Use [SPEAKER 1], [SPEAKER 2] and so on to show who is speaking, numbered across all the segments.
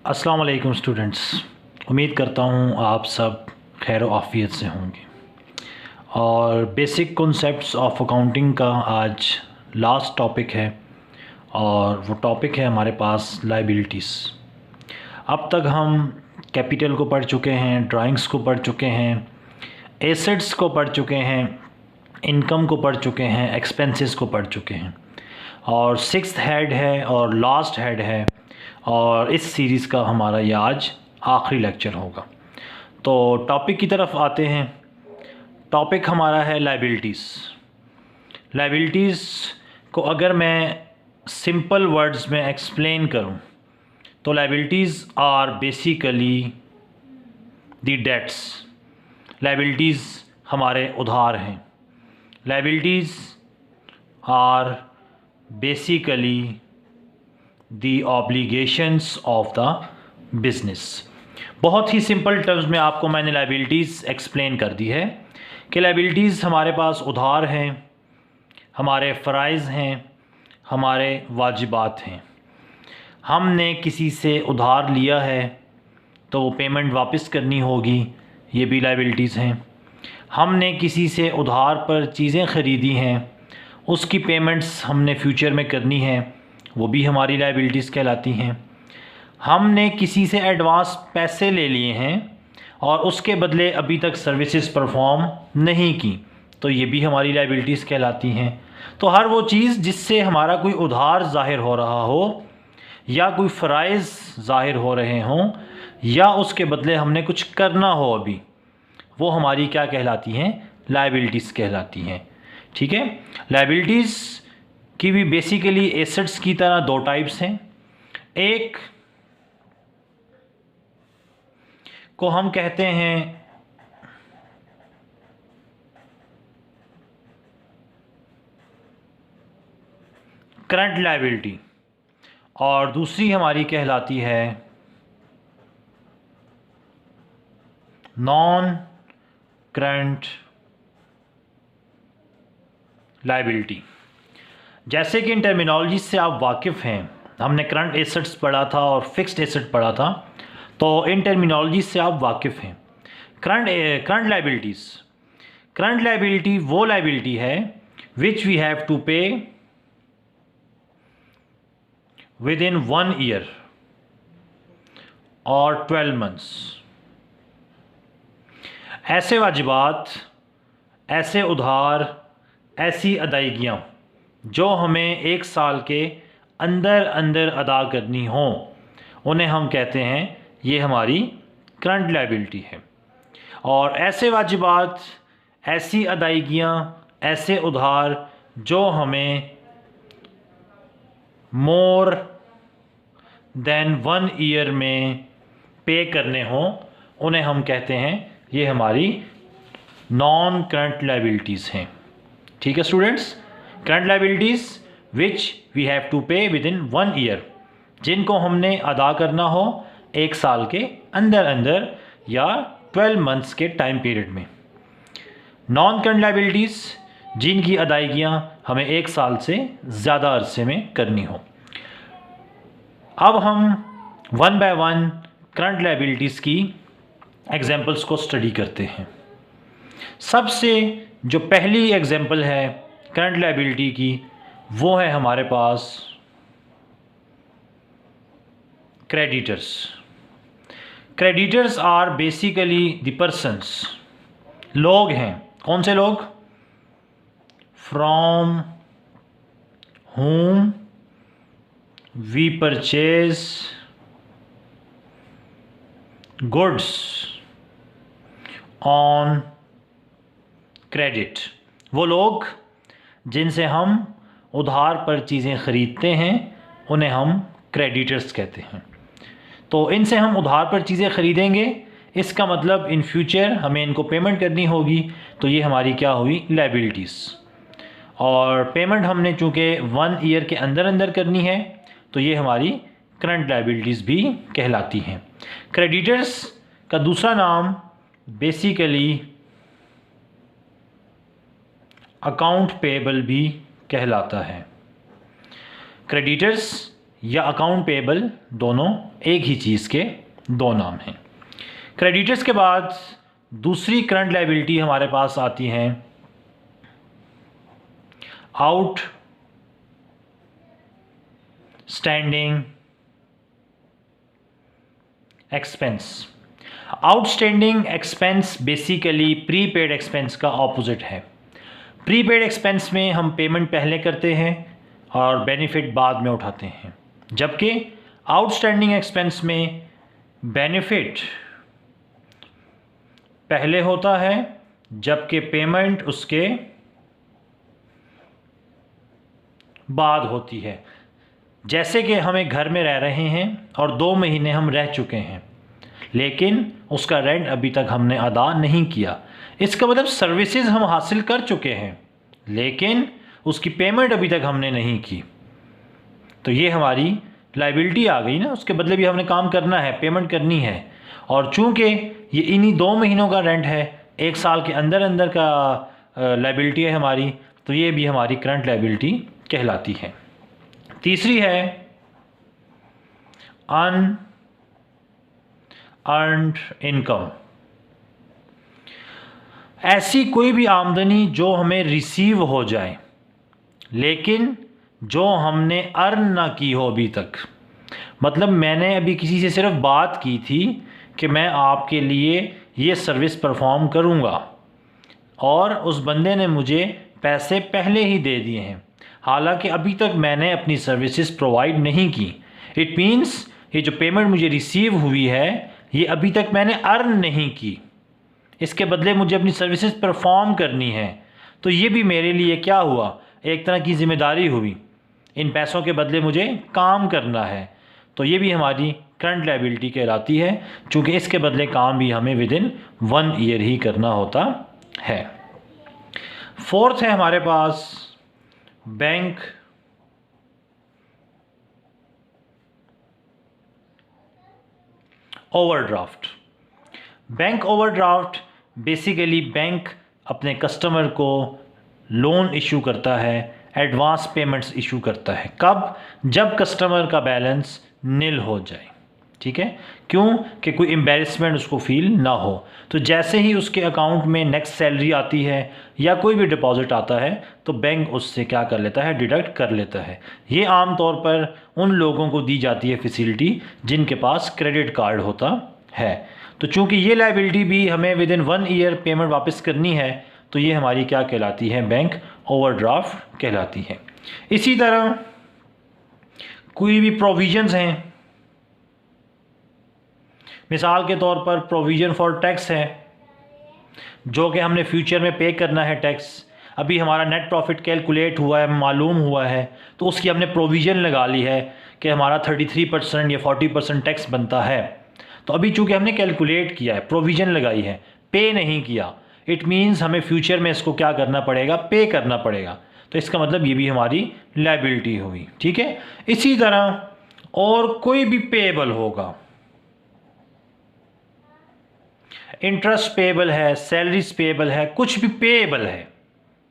[SPEAKER 1] अस्सलाम वालेकुम स्टूडेंट्स। उम्मीद करता हूँ आप सब खैर आफ़ियत से होंगे और बेसिक कॉन्सेप्ट्स ऑफ अकाउंटिंग का आज लास्ट टॉपिक है और वो टॉपिक है हमारे पास लायबिलिटीज़। अब तक हम कैपिटल को पढ़ चुके हैं, ड्राइंग्स को पढ़ चुके हैं, एसेट्स को पढ़ चुके हैं, इनकम को पढ़ चुके हैं, एक्सपेंसेस को पढ़ चुके हैं और सिक्स्थ हेड है और लास्ट हेड है और इस सीरीज़ का हमारा ये आज आखिरी लेक्चर होगा। तो टॉपिक की तरफ आते हैं। टॉपिक हमारा है लायबिलिटीज़। लायबिलिटीज़ को अगर मैं सिंपल वर्ड्स में एक्सप्लेन करूं तो liabilities are basically the debts. Liabilities हमारे उधार हैं। Liabilities are basically the obligations of the business. बहुत ही सिंपल टर्म्स में आपको मैंने लायबिलिटीज़ एक्सप्लेन कर दी है कि लायबिलिटीज़ हमारे पास उधार हैं, हमारे फ़राइज़ हैं, हमारे वाजिबात हैं। हमने किसी से उधार लिया है तो वो पेमेंट वापस करनी होगी, ये भी लायबिलिटीज़ हैं। हमने किसी से उधार पर चीज़ें ख़रीदी हैं, उसकी पेमेंट्स हमने फ्यूचर में करनी है, वो भी हमारी लायबिलिटीज़ कहलाती हैं। हमने किसी से एडवांस पैसे ले लिए हैं और उसके बदले अभी तक सर्विसेज परफॉर्म नहीं की, तो ये भी हमारी लायबिलिटीज़ कहलाती हैं। तो हर वो चीज़ जिससे हमारा कोई उधार ज़ाहिर हो रहा हो या कोई फ़राइज़ ज़ाहिर हो रहे हों या उसके बदले हमने कुछ करना हो अभी, वो हमारी क्या कहलाती हैं? लायबिलिटीज़ कहलाती हैं। ठीक है। लायबिलिटीज़ की भी बेसिकली एसेट्स की तरह दो टाइप्स हैं। एक को हम कहते हैं करंट लायबिलिटी और दूसरी हमारी कहलाती है नॉन करंट लायबिलिटी। जैसे कि इन टर्मिनोलॉजी से आप वाकिफ़ हैं, हमने करंट एसेट्स पढ़ा था और फिक्स्ड एसेट पढ़ा था, तो इन टर्मिनोलॉजी से आप वाकिफ़ हैं। करंट लायबिलिटीज़, करंट लायबिलिटी वो लायबिलिटी है विच we have to pay within 1 year और 12 मंथ्स। ऐसे वाजिबात, ऐसे उधार, ऐसी अदायगियाँ जो हमें 1 साल के अंदर अंदर अदा करनी हो, उन्हें हम कहते हैं ये हमारी करंट लायबिलिटी है। और ऐसे वाजिबात, ऐसी अदायगियाँ, ऐसे उधार जो हमें मोर देन 1 ईयर में पे करने हों, उन्हें हम कहते हैं ये हमारी नॉन करंट लायबिलिटीज़ हैं। ठीक है students. Current liabilities which we have to pay within 1 year, जिनको हमने अदा करना हो 1 साल के अंदर अंदर या 12 मंथ्स के टाइम पीरियड में। नॉन करंट लायबिलिटीज़ जिनकी अदायगियाँ हमें 1 साल से ज़्यादा अरसे में करनी हो। अब हम 1 बाय 1 करंट लायबिलिटीज़ की एग्जांपल्स को स्टडी करते हैं। सबसे जो पहली एग्जांपल है करंट लायबिलिटी की, वो है हमारे पास creditors. Creditors are basically the persons, लोग हैं। कौन से लोग? From whom we purchase goods on credit। वो लोग जिनसे हम उधार पर चीज़ें ख़रीदते हैं उन्हें हम क्रेडिटर्स कहते हैं। तो इनसे हम उधार पर चीज़ें ख़रीदेंगे, इसका मतलब इन फ्यूचर हमें इनको पेमेंट करनी होगी, तो ये हमारी क्या हुई? लायबिलिटीज़। और पेमेंट हमने चूँकि 1 ईयर के अंदर अंदर करनी है, तो ये हमारी करंट लायबिलिटीज़ भी कहलाती हैं। क्रेडिटर्स का दूसरा नाम बेसिकली अकाउंट पेएबल भी कहलाता है। क्रेडिटर्स या अकाउंट पेएबल, दोनों एक ही चीज़ के दो नाम हैं। क्रेडिटर्स के बाद दूसरी करंट लायबिलिटी हमारे पास आती हैं out standing expense. Outstanding expense basically prepaid expense का ऑपोजिट है। प्रीपेड एक्सपेंस में हम पेमेंट पहले करते हैं और बेनिफिट बाद में उठाते हैं, जबकि आउटस्टैंडिंग एक्सपेंस में बेनिफिट पहले होता है जबकि पेमेंट उसके बाद होती है। जैसे कि हम एक घर में रह रहे हैं और 2 महीने हम रह चुके हैं, लेकिन उसका रेंट अभी तक हमने अदा नहीं किया। इसका मतलब सर्विसेज हम हासिल कर चुके हैं, लेकिन उसकी पेमेंट अभी तक हमने नहीं की। तो ये हमारी लायबिलिटी आ गई ना, उसके बदले भी हमने काम करना है, पेमेंट करनी है। और चूंकि ये इन्हीं 2 महीनों का रेंट है, 1 साल के अंदर अंदर का लायबिलिटी है हमारी, तो ये भी हमारी करंट लायबिलिटी कहलाती है। तीसरी है अनअर्न्ड इनकम। ऐसी कोई भी आमदनी जो हमें रिसीव हो जाए लेकिन जो हमने अर्न ना की हो अभी तक। मतलब मैंने अभी किसी से सिर्फ बात की थी कि मैं आपके लिए ये सर्विस परफॉर्म करूँगा और उस बंदे ने मुझे पैसे पहले ही दे दिए हैं, हालांकि अभी तक मैंने अपनी सर्विसेज प्रोवाइड नहीं की। इट मीन्स ये जो पेमेंट मुझे रिसीव हुई है ये अभी तक मैंने अर्न नहीं की, इसके बदले मुझे अपनी सर्विसेज परफॉर्म करनी है। तो ये भी मेरे लिए क्या हुआ, एक तरह की ज़िम्मेदारी हुई, इन पैसों के बदले मुझे काम करना है। तो ये भी हमारी करंट लायबिलिटी कहलाती है, चूँकि इसके बदले काम भी हमें विदिन 1 ईयर ही करना होता है। फोर्थ है हमारे पास bank overdraft. Bank overdraft basically bank अपने कस्टमर को लोन इशू करता है, एडवांस पेमेंट्स इशू करता है। कब? जब कस्टमर का बैलेंस नील हो जाए। ठीक है, क्यों? कि कोई एम्बेरसमेंट उसको फील ना हो। तो जैसे ही उसके अकाउंट में नेक्स्ट सैलरी आती है या कोई भी डिपॉजिट आता है तो बैंक उससे क्या कर लेता है, डिडक्ट कर लेता है। ये आम तौर पर उन लोगों को दी जाती है फैसिलिटी जिनके पास क्रेडिट कार्ड होता है। तो चूंकि ये लायबिलिटी भी हमें विदिन 1 ईयर पेमेंट वापस करनी है, तो ये हमारी क्या कहलाती है, बैंक ओवरड्राफ्ट कहलाती है। इसी तरह कोई भी प्रोविजंस हैं, मिसाल के तौर पर प्रोविज़न फॉर टैक्स है, जो कि हमने फ्यूचर में पे करना है टैक्स। अभी हमारा नेट प्रॉफिट कैलकुलेट हुआ है, मालूम हुआ है, तो उसकी हमने प्रोविज़न लगा ली है कि हमारा 33% या 40% टैक्स बनता है। तो अभी चूँकि हमने कैलकुलेट किया है, प्रोविज़न लगाई है, पे नहीं किया, इट मीन्स हमें फ्यूचर में इसको क्या करना पड़ेगा, पे करना पड़ेगा। तो इसका मतलब ये भी हमारी लायबिलिटी हुई। ठीक है, इसी तरह और कोई भी पेएबल होगा, इंटरेस्ट पेएबल है, सैलरीज पेएबल है, कुछ भी पेएबल है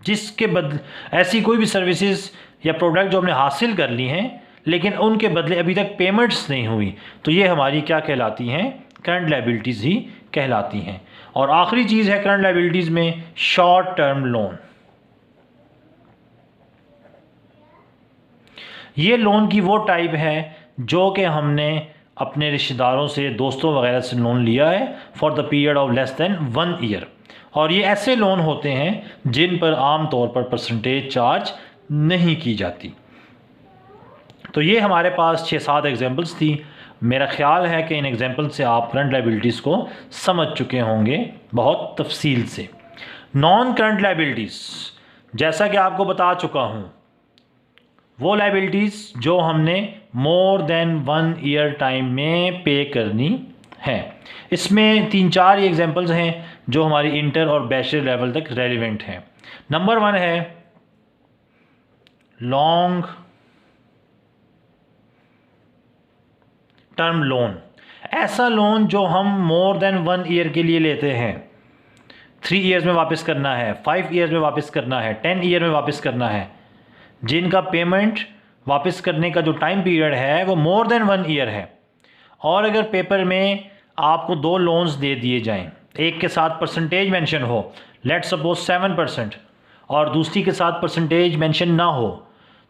[SPEAKER 1] जिसके बदले ऐसी कोई भी सर्विसेज या प्रोडक्ट जो हमने हासिल कर ली हैं लेकिन उनके बदले अभी तक पेमेंट्स नहीं हुई, तो ये हमारी क्या कहलाती हैं, करंट लायबिलिटीज़ ही कहलाती हैं। और आखिरी चीज़ है करंट लायबिलिटीज़ में शॉर्ट टर्म लोन। ये लोन की वो टाइप है जो कि हमने अपने रिश्तेदारों से, दोस्तों वगैरह से लोन लिया है for the period of less than 1 year. और ये ऐसे लोन होते हैं जिन पर आम तौर पर परसेंटेज चार्ज नहीं की जाती। तो ये हमारे पास 6-7 एग्जांपल्स थी। मेरा ख्याल है कि इन एग्जांपल से आप करंट लायबिलिटीज़ को समझ चुके होंगे बहुत तफसील से। नॉन करंट लायबिलिटीज़, जैसा कि आपको बता चुका हूँ, वो लायबिलिटीज़ जो हमने मोर देन 1 ईयर टाइम में पे करनी है। इसमें 3-4 एग्जांपल्स हैं जो हमारी इंटर और बैचलर लेवल तक रेलिवेंट हैं। नंबर 1 है लॉन्ग टर्म लोन। ऐसा लोन जो हम मोर देन 1 ईयर के लिए लेते हैं, 3 ईयर्स में वापस करना है, 5 ईयर्स में वापस करना है, 10 ईयर में वापस करना है, जिनका पेमेंट वापस करने का जो टाइम पीरियड है वो मोर देन 1 ईयर है, और अगर पेपर में आपको 2 लोन्स दे दिए जाएं, एक के साथ परसेंटेज मेंशन हो, लेट सपोज 7%, और दूसरी के साथ परसेंटेज मेंशन ना हो,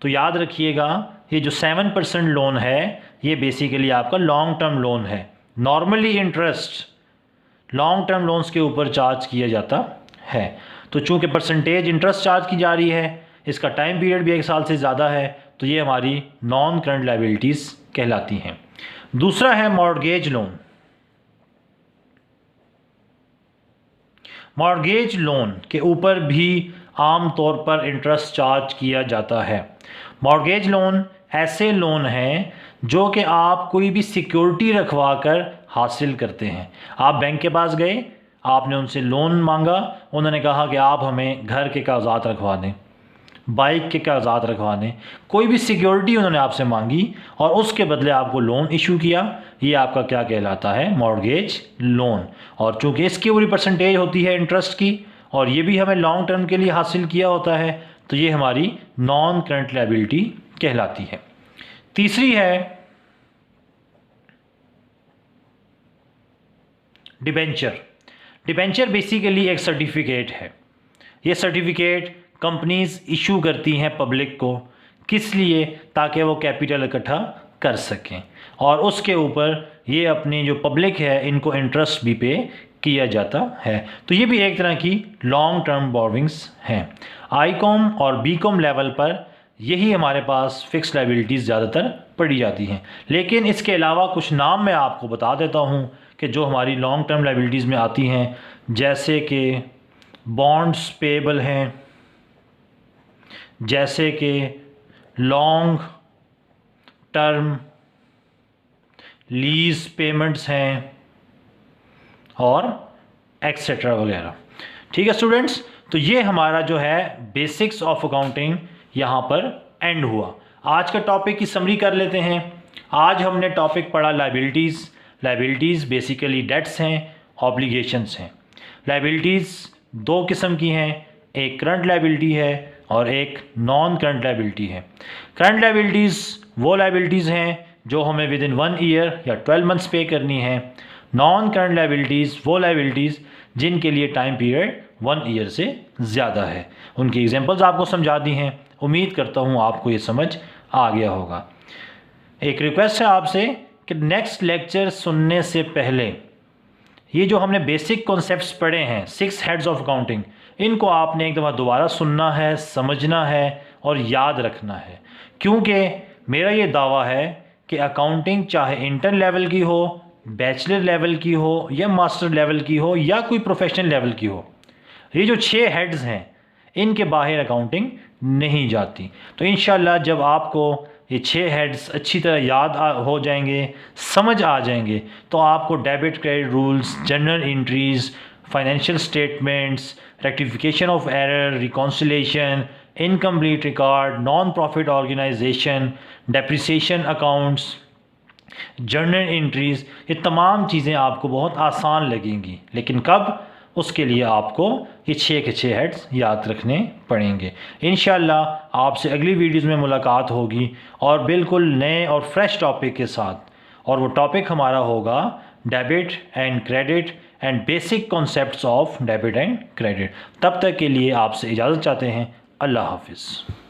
[SPEAKER 1] तो याद रखिएगा ये जो 7% लोन है ये बेसिकली आपका लॉन्ग टर्म लोन है। Normally interest long term loans के ऊपर चार्ज किया जाता है, तो चूंकि परसेंटेज इंटरेस्ट चार्ज की जा रही है, इसका टाइम पीरियड भी 1 साल से ज़्यादा है, तो ये हमारी नॉन करंट लायबिलिटीज़ कहलाती हैं। दूसरा है मॉर्गेज लोन। मॉर्गेज लोन के ऊपर भी आम तौर पर इंटरेस्ट चार्ज किया जाता है। मॉर्गेज लोन ऐसे लोन हैं जो कि आप कोई भी सिक्योरिटी रखवा कर हासिल करते हैं। आप बैंक के पास गए, आपने उनसे लोन मांगा, उन्होंने कहा कि आप हमें घर के कागजात रखवा दें, बाइक के कागजात रखवा दें, कोई भी सिक्योरिटी उन्होंने आपसे मांगी और उसके बदले आपको लोन इशू किया, ये आपका क्या कहलाता है? Mortgage loan. और चूंकि इसकी पूरी परसेंटेज होती है इंटरेस्ट की, और ये भी हमें लॉन्ग टर्म के लिए हासिल किया होता है, तो ये हमारी नॉन करंट लायबिलिटी कहलाती है। तीसरी है डिबेंचर। डिबेंचर बेसिकली एक सर्टिफिकेट है। ये सर्टिफिकेट कंपनीज इशू करती हैं पब्लिक को, किस लिए? ताकि वो कैपिटल इकट्ठा कर सकें, और उसके ऊपर ये अपनी जो पब्लिक है इनको इंटरेस्ट भी पे किया जाता है। तो ये भी एक तरह की लॉन्ग टर्म बोरोविंग्स हैं। आईकॉम और बीकॉम लेवल पर यही हमारे पास फिक्स लायबिलिटीज़ ज़्यादातर पड़ी जाती हैं, लेकिन इसके अलावा कुछ नाम मैं आपको बता देता हूँ कि जो हमारी लॉन्ग टर्म लायबिलिटीज़ में आती हैं, जैसे कि बॉन्ड्स पेएबल हैं, जैसे कि लॉन्ग टर्म लीज पेमेंट्स हैं, और एक्सेट्रा वगैरह। ठीक है स्टूडेंट्स, तो ये हमारा जो है बेसिक्स ऑफ अकाउंटिंग यहाँ पर एंड हुआ। आज का टॉपिक की समरी कर लेते हैं। आज हमने टॉपिक पढ़ा लायबिलिटीज़। लायबिलिटीज़ बेसिकली डेट्स हैं, ऑब्लिगेशंस हैं। लायबिलिटीज़ 2 किस्म की हैं, एक करंट लायबिलिटी है और एक नॉन करंट लायबिलिटी है। करंट लायबिलिटीज़ वो लायबिलिटीज़ हैं जो हमें विद इन 1 ईयर या 12 मंथ्स पे करनी है। नॉन करंट लायबिलिटीज़ वो लायबिलिटीज़ जिनके लिए टाइम पीरियड 1 ईयर से ज़्यादा है। उनकी एग्जांपल्स आपको समझा दी हैं। उम्मीद करता हूँ आपको ये समझ आ गया होगा। एक रिक्वेस्ट है आपसे कि नेक्स्ट लेक्चर सुनने से पहले ये जो हमने बेसिक कॉन्सेप्ट्स पढ़े हैं, 6 हेड्स ऑफ अकाउंटिंग, इनको आपने एक दफ़ा दोबारा सुनना है, समझना है और याद रखना है, क्योंकि मेरा ये दावा है कि अकाउंटिंग चाहे इंटर्न लेवल की हो, बैचलर लेवल की हो, या मास्टर लेवल की हो, या कोई प्रोफेशनल लेवल की हो, ये जो 6 हेड्स हैं इनके बाहर अकाउंटिंग नहीं जाती। तो इंशाल्लाह जब आपको ये 6 हेड्स अच्छी तरह याद हो जाएंगे, समझ आ जाएंगे, तो आपको debit credit rules, general entries, financial statements, rectification of error, reconciliation, incomplete record, non profit organisation, depreciation accounts, journal entries, ये तमाम चीज़ें आपको बहुत आसान लगेंगी। लेकिन कब? उसके लिए आपको ये 6 के 6 हेड्स याद रखने पड़ेंगे। इंशाल्लाह आपसे अगली वीडियोज़ में मुलाकात होगी और बिल्कुल नए और फ्रेश टॉपिक के साथ, और वो टॉपिक हमारा होगा debit and credit and basic concepts of debit and credit. तब तक के लिए आपसे इजाज़त चाहते हैं। अल्लाह हाफिज़।